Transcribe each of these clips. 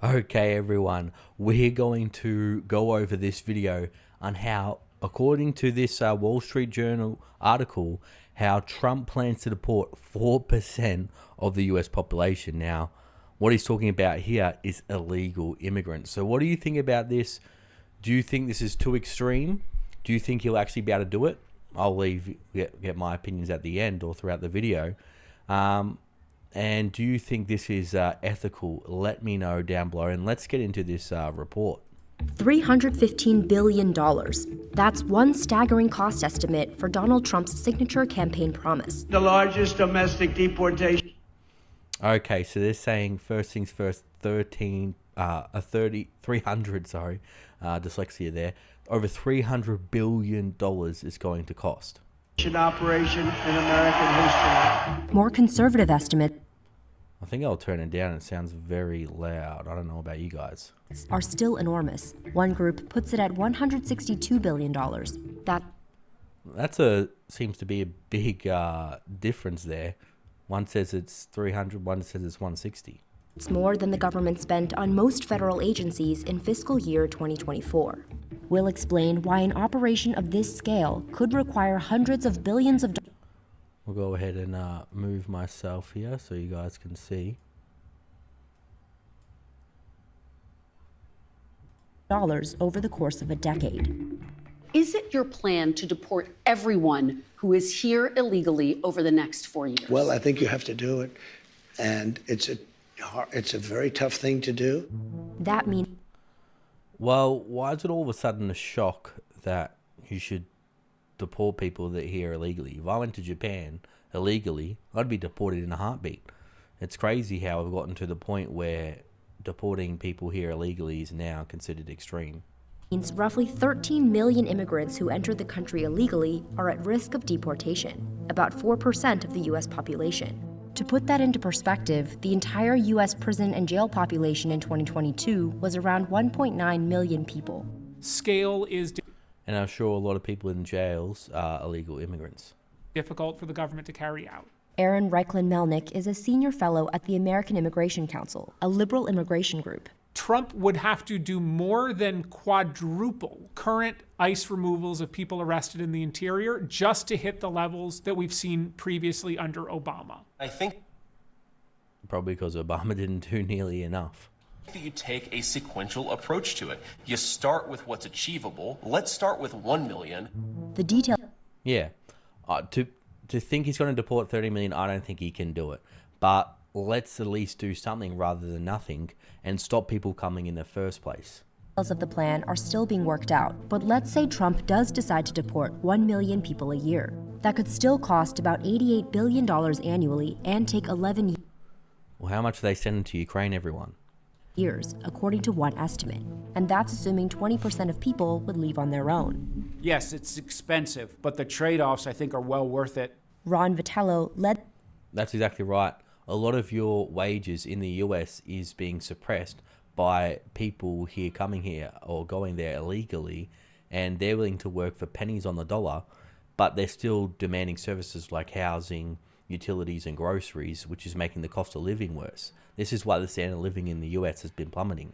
Okay, everyone, we're going to go over this video on how, according to this Wall Street Journal article, how Trump plans to deport 4% of the US population. Now, what he's talking about here is illegal immigrants. So what do you think about this? Do you think this is too extreme? Do you think he'll actually be able to do it? I'll get my opinions at the end or throughout the video. And do you think this is ethical? Let me know down below, and let's get into this report. $315 billion. That's one staggering cost estimate for Donald Trump's signature campaign promise. The largest domestic deportation. Okay, so they're saying first things first, 300, dyslexia there. Over $300 billion is going to cost. Operation in American history. More conservative estimates I think I'll turn it down. It sounds very loud. I don't know about you guys. are still enormous. One group puts it at $162 billion. Seems to be a big difference there. One says it's 300, one says it's 160. It's more than the government spent on most federal agencies in fiscal year 2024. We'll explain why an operation of this scale could require hundreds of billions of dollars. We'll go ahead and move myself here so you guys can see. Over the course of a decade. Is it your plan to deport everyone who is here illegally over the next 4 years? Well, I think you have to do it, and it's a very tough thing to do. That means Well, why is it all of a sudden a shock that you should deport people that are here illegally? If I went to Japan illegally, I'd be deported in a heartbeat. It's crazy how we've gotten to the point where deporting people here illegally is now considered extreme. roughly 13 million immigrants who entered the country illegally are at risk of deportation, about 4% of the U.S. population. To put that into perspective, the entire U.S. prison and jail population in 2022 was around 1.9 million people. Scale is And I'm sure a lot of people in jails are illegal immigrants. difficult for the government to carry out. Aaron Reichlin-Melnick is a senior fellow at the American Immigration Council, a liberal immigration group. Trump would have to do more than quadruple current ICE removals of people arrested in the interior just to hit the levels that we've seen previously under Obama. I think Probably because Obama didn't do nearly enough. that you take a sequential approach to it. You start with what's achievable. Let's start with 1 million. The detail Yeah. To think he's going to deport 30 million, I don't think he can do it. But let's at least do something rather than nothing and stop people coming in the first place. of the plan are still being worked out, but let's say Trump does decide to deport 1 million people a year. That could still cost about $88 billion annually and take 11 Well, how much are they sending to Ukraine, everyone? years, according to one estimate. And that's assuming 20% of people would leave on their own. Yes, it's expensive, but the trade-offs, I think, are well worth it. Ron Vitello led That's exactly right. A lot of your wages in the US is being suppressed by people here coming here or going there illegally, and they're willing to work for pennies on the dollar, but they're still demanding services like housing, utilities and groceries, which is making the cost of living worse. This is why the standard of living in the US has been plummeting.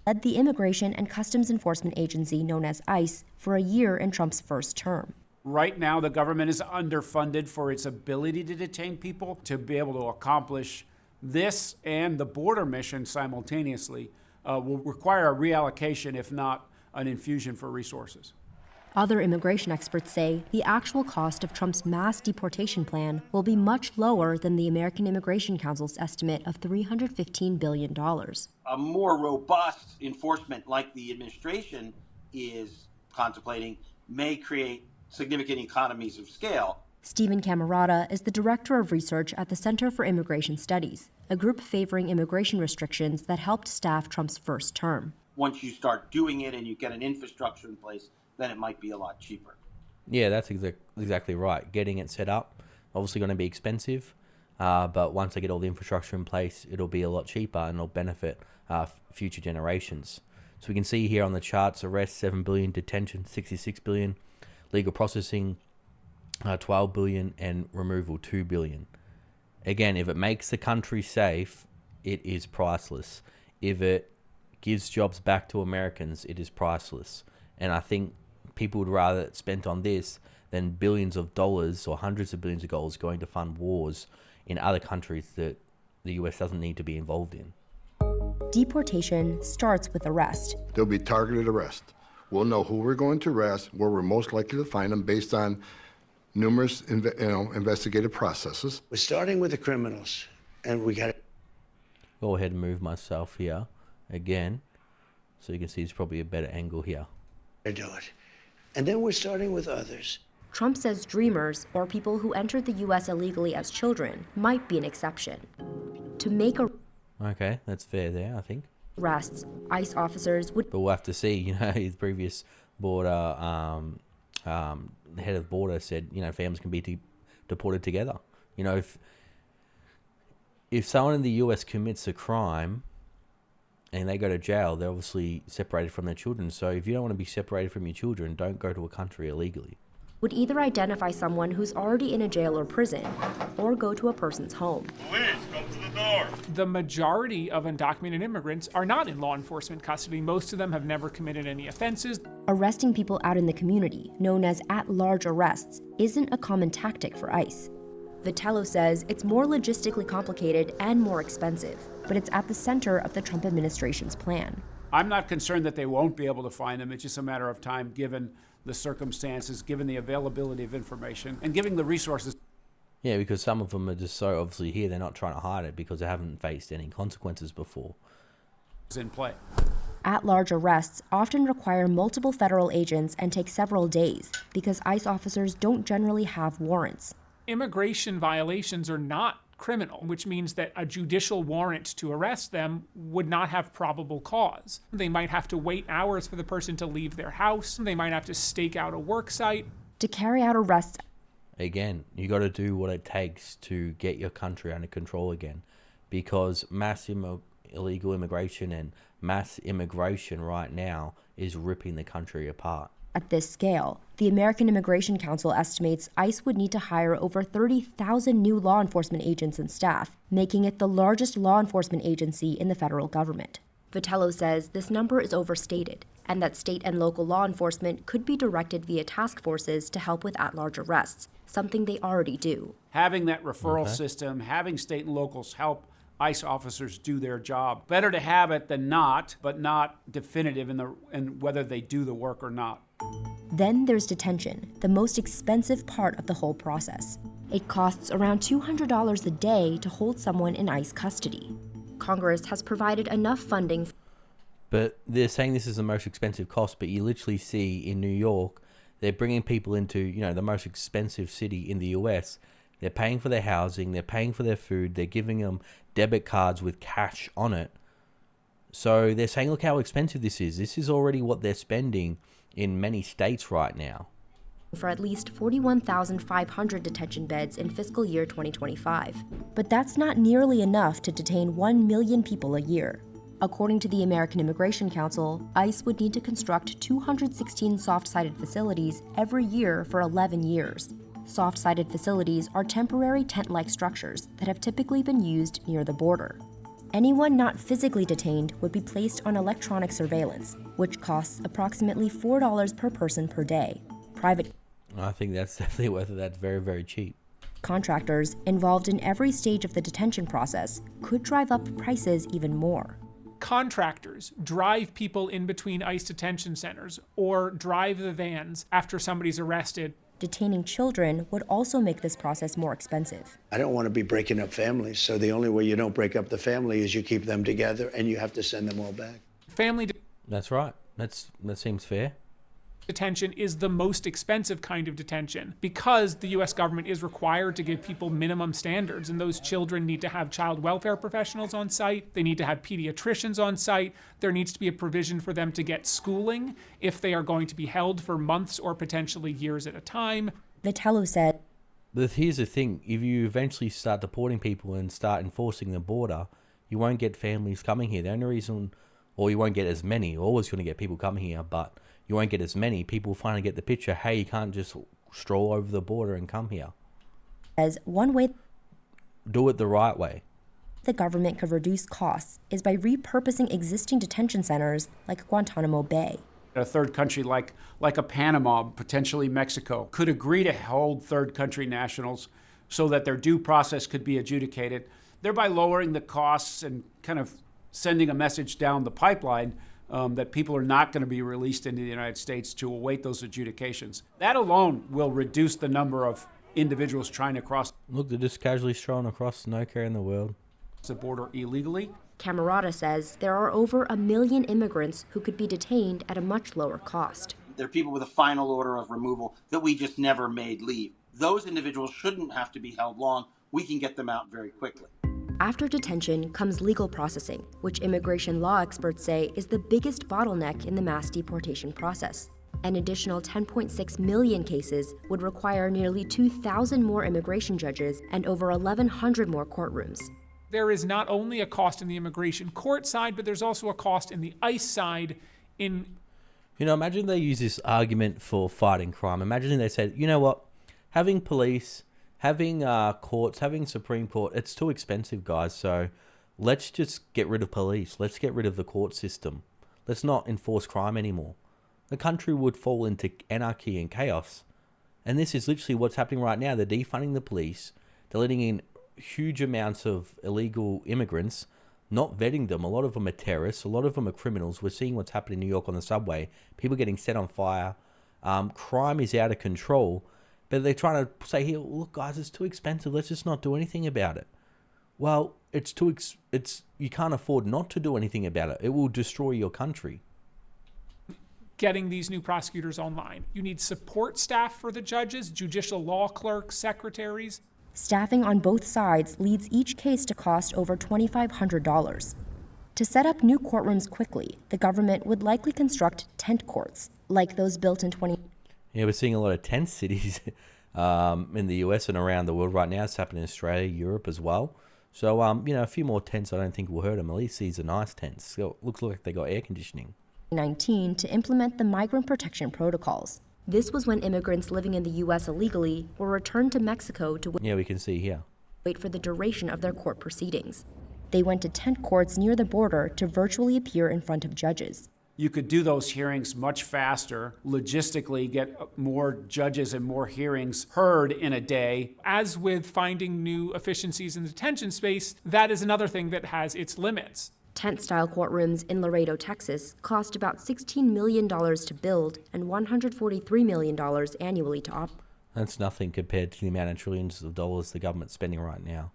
led the Immigration and Customs Enforcement Agency, known as ICE, for a year in Trump's first term. Right now, the government is underfunded for its ability to detain people. To be able to accomplish this and the border mission simultaneously will require a reallocation, if not an infusion for resources. Other immigration experts say the actual cost of Trump's mass deportation plan will be much lower than the American Immigration Council's estimate of $315 billion. A more robust enforcement like the administration is contemplating may create significant economies of scale. Stephen Camarata is the director of research at the Center for Immigration Studies, a group favoring immigration restrictions that helped staff Trump's first term. Once you start doing it and you get an infrastructure in place, then it might be a lot cheaper. Yeah, that's exactly right. Getting it set up, obviously going to be expensive, but once they get all the infrastructure in place, it'll be a lot cheaper and it'll benefit future generations. So we can see here on the charts, arrests 7 billion, detention 66 billion, legal processing 12 billion, and removal 2 billion. Again, if it makes the country safe, it is priceless. If it gives jobs back to Americans, it is priceless. And I think people would rather it spent on this than billions of dollars or hundreds of billions of dollars going to fund wars in other countries that the US doesn't need to be involved in. Deportation starts with arrest. There'll be targeted arrest. We'll know who we're going to arrest, where we're most likely to find them based on numerous investigative processes. We're starting with the criminals, and we got to Go ahead and move myself here again, so you can see it's probably a better angle here. do it. And then we're starting with others. Trump says dreamers, or people who entered the U.S. illegally as children, might be an exception. To make Okay, that's fair there, I think. arrests, ICE officers would But we'll have to see. You know, his previous border the head of border said, you know, families can be deported together. You know, if someone in the US commits a crime and they go to jail, they're obviously separated from their children. So if you don't want to be separated from your children, don't go to a country illegally. would either identify someone who's already in a jail or prison, or go to a person's home. Police, come to the door. The majority of undocumented immigrants are not in law enforcement custody. Most of them have never committed any offenses. Arresting people out in the community, known as at-large arrests, isn't a common tactic for ICE. Vitello says it's more logistically complicated and more expensive, but it's at the center of the Trump administration's plan. I'm not concerned that they won't be able to find them. It's just a matter of time, given the circumstances, given the availability of information, and giving the resources. Yeah, because some of them are just so obviously here, they're not trying to hide it because they haven't faced any consequences before. In play. At-large arrests often require multiple federal agents and take several days because ICE officers don't generally have warrants. Immigration violations are not criminal, which means that a judicial warrant to arrest them would not have probable cause. They might have to wait hours for the person to leave their house. They might have to stake out a work site. To carry out arrests, Again, you got to do what it takes to get your country under control again, because illegal immigration and mass immigration right now is ripping the country apart. at this scale, the American Immigration Council estimates ICE would need to hire over 30,000 new law enforcement agents and staff, making it the largest law enforcement agency in the federal government. Vitello says this number is overstated, and that state and local law enforcement could be directed via task forces to help with at-large arrests, something they already do. Having that referral system, having state and locals help ICE officers do their job. Better to have it than not, but not definitive in whether they do the work or not. Then there's detention, the most expensive part of the whole process. It costs around $200 a day to hold someone in ICE custody. Congress has provided enough funding. But they're saying this is the most expensive cost, but you literally see in New York, they're bringing people into, you know, the most expensive city in the US. They're paying for their housing, they're paying for their food, they're giving them debit cards with cash on it. So they're saying, look how expensive this is. This is already what they're spending in many states right now. For at least 41,500 detention beds in fiscal year 2025. But that's not nearly enough to detain 1 million people a year. According to the American Immigration Council, ICE would need to construct 216 soft-sided facilities every year for 11 years. Soft-sided facilities are temporary tent-like structures that have typically been used near the border. Anyone not physically detained would be placed on electronic surveillance, which costs approximately $4 per person per day. Private I think that's definitely worth it. That's very, very cheap. contractors involved in every stage of the detention process could drive up prices even more. Contractors drive people in between ICE detention centers or drive the vans after somebody's arrested. Detaining children would also make this process more expensive. I don't want to be breaking up families, so the only way you don't break up the family is you keep them together and you have to send them all back. Family That's right. That seems fair. detention is the most expensive kind of detention because the US government is required to give people minimum standards, and those children need to have child welfare professionals on site, they need to have pediatricians on site, there needs to be a provision for them to get schooling if they are going to be held for months or potentially years at a time. Vitello said, But here's the thing, if you eventually start deporting people and start enforcing the border, you won't get families coming here. The only reason, or you won't get as many, you're always going to get people coming here, but you won't get as many. People finally get the picture, hey, you can't just stroll over the border and come here. as one way Do it the right way. the government could reduce costs is by repurposing existing detention centers like Guantanamo Bay. A third country like a Panama, potentially Mexico, could agree to hold third country nationals so that their due process could be adjudicated, thereby lowering the costs and kind of sending a message down the pipeline that people are not going to be released into the United States to await those adjudications. That alone will reduce the number of individuals trying to cross. Look, they're just casually strolling across, no care in the world. The border illegally. Camerata says there are over 1 million immigrants who could be detained at a much lower cost. There are people with a final order of removal that we just never made leave. Those individuals shouldn't have to be held long. We can get them out very quickly. After detention comes legal processing, which immigration law experts say is the biggest bottleneck in the mass deportation process. An additional 10.6 million cases would require nearly 2,000 more immigration judges and over 1,100 more courtrooms. There is not only a cost in the immigration court side, but there's also a cost in the ICE side. Imagine they use this argument for fighting crime. Imagine they said, you know what, having police, having courts, having Supreme Court, it's too expensive, guys. So let's just get rid of police. Let's get rid of the court system. Let's not enforce crime anymore. The country would fall into anarchy and chaos. And this is literally what's happening right now. They're defunding the police. They're letting in huge amounts of illegal immigrants, not vetting them. A lot of them are terrorists. A lot of them are criminals. We're seeing what's happening in New York on the subway. People getting set on fire. Crime is out of control. But they're trying to say, here, look, guys, it's too expensive. Let's just not do anything about it. Well, you can't afford not to do anything about it. It will destroy your country. Getting these new prosecutors online. You need support staff for the judges, judicial law clerks, secretaries. Staffing on both sides leads each case to cost over $2,500. To set up new courtrooms quickly, the government would likely construct tent courts, like those built in 20... Yeah, we're seeing a lot of tent cities in the US and around the world right now. It's happening in Australia, Europe as well. So, a few more tents I don't think will hurt them. At least these are nice tents. So looks like they got air conditioning. 2019 to implement the migrant protection protocols. This was when immigrants living in the U.S. illegally were returned to Mexico to we can see here. wait for the duration of their court proceedings. They went to tent courts near the border to virtually appear in front of judges. You could do those hearings much faster, logistically get more judges and more hearings heard in a day. As with finding new efficiencies in the detention space, that is another thing that has its limits. Tent-style courtrooms in Laredo, Texas, cost about $16 million to build and $143 million annually to operate. That's nothing compared to the amount of trillions of dollars the government's spending right now.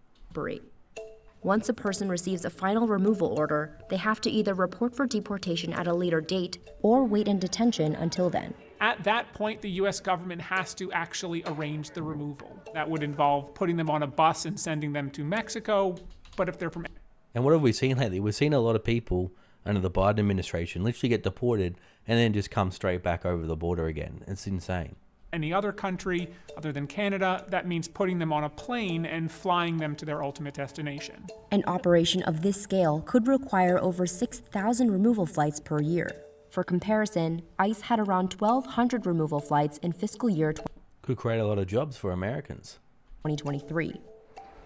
Once a person receives a final removal order, they have to either report for deportation at a later date or wait in detention until then. At that point, the U.S. government has to actually arrange the removal. That would involve putting them on a bus and sending them to Mexico, but if they're from... And what have we seen lately? We've seen a lot of people under the Biden administration literally get deported and then just come straight back over the border again. It's insane. Any other country other than Canada, that means putting them on a plane and flying them to their ultimate destination. An operation of this scale could require over 6,000 removal flights per year. For comparison, ICE had around 1,200 removal flights in fiscal year Could create a lot of jobs for Americans. 2023.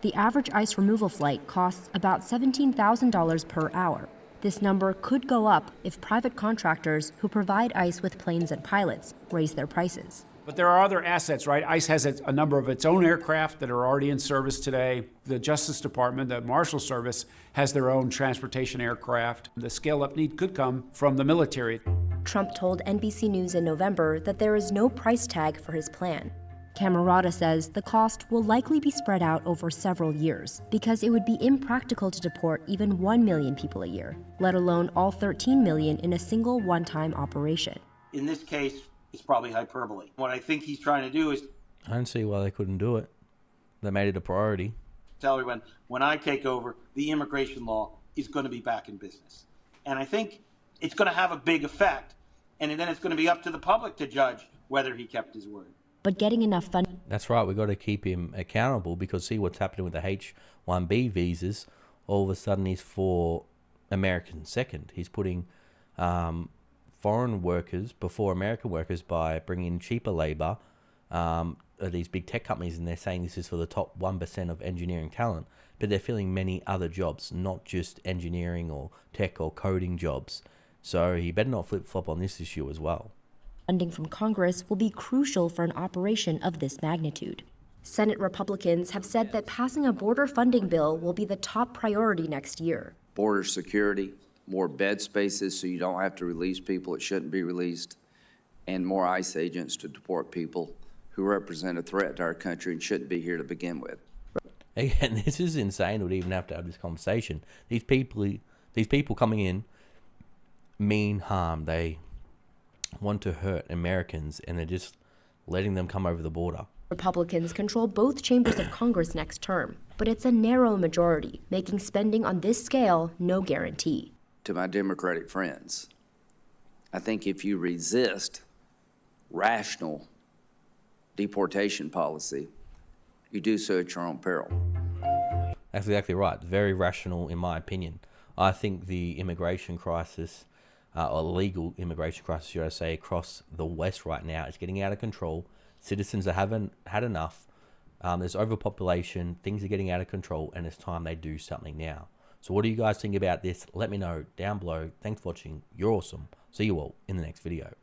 The average ICE removal flight costs about $17,000 per hour. This number could go up if private contractors who provide ICE with planes and pilots raise their prices. But there are other assets, right? ICE has a number of its own aircraft that are already in service today. The Justice Department, the Marshal Service, has their own transportation aircraft. The scale-up need could come from the military. Trump told NBC News in November that there is no price tag for his plan. Camerata says the cost will likely be spread out over several years because it would be impractical to deport even 1 million people a year, let alone all 13 million in a single one-time operation. In this case, it's probably hyperbole. What I think he's trying to do is... I don't see why they couldn't do it. They made it a priority. Tell everyone, when I take over, the immigration law is going to be back in business. And I think it's going to have a big effect. And then it's going to be up to the public to judge whether he kept his word. But getting enough funding... That's right, we've got to keep him accountable because see what's happening with the H-1B visas. All of a sudden he's for American second. He's putting foreign workers before American workers by bringing in cheaper labor, these big tech companies, and they're saying this is for the top 1% of engineering talent, but they're filling many other jobs, not just engineering or tech or coding jobs. So he better not flip-flop on this issue as well. Funding from Congress will be crucial for an operation of this magnitude. Senate Republicans have said that passing a border funding bill will be the top priority next year. Border security, more bed spaces so you don't have to release people that shouldn't be released, and more ICE agents to deport people who represent a threat to our country and shouldn't be here to begin with. Again, this is insane. We'd even have to have this conversation. These people coming in mean harm. They want to hurt Americans, and they're just letting them come over the border. Republicans control both chambers of Congress next term, but it's a narrow majority, making spending on this scale no guarantee. To my Democratic friends, I think if you resist rational deportation policy, you do so at your own peril. That's exactly right. Very rational, in my opinion. I think the immigration crisis, or legal immigration crisis, should I say, across the West right now is getting out of control. Citizens haven't had enough. There's overpopulation. Things are getting out of control, and it's time they do something now. So what do you guys think about this? Let me know down below. Thanks for watching. You're awesome. See you all in the next video.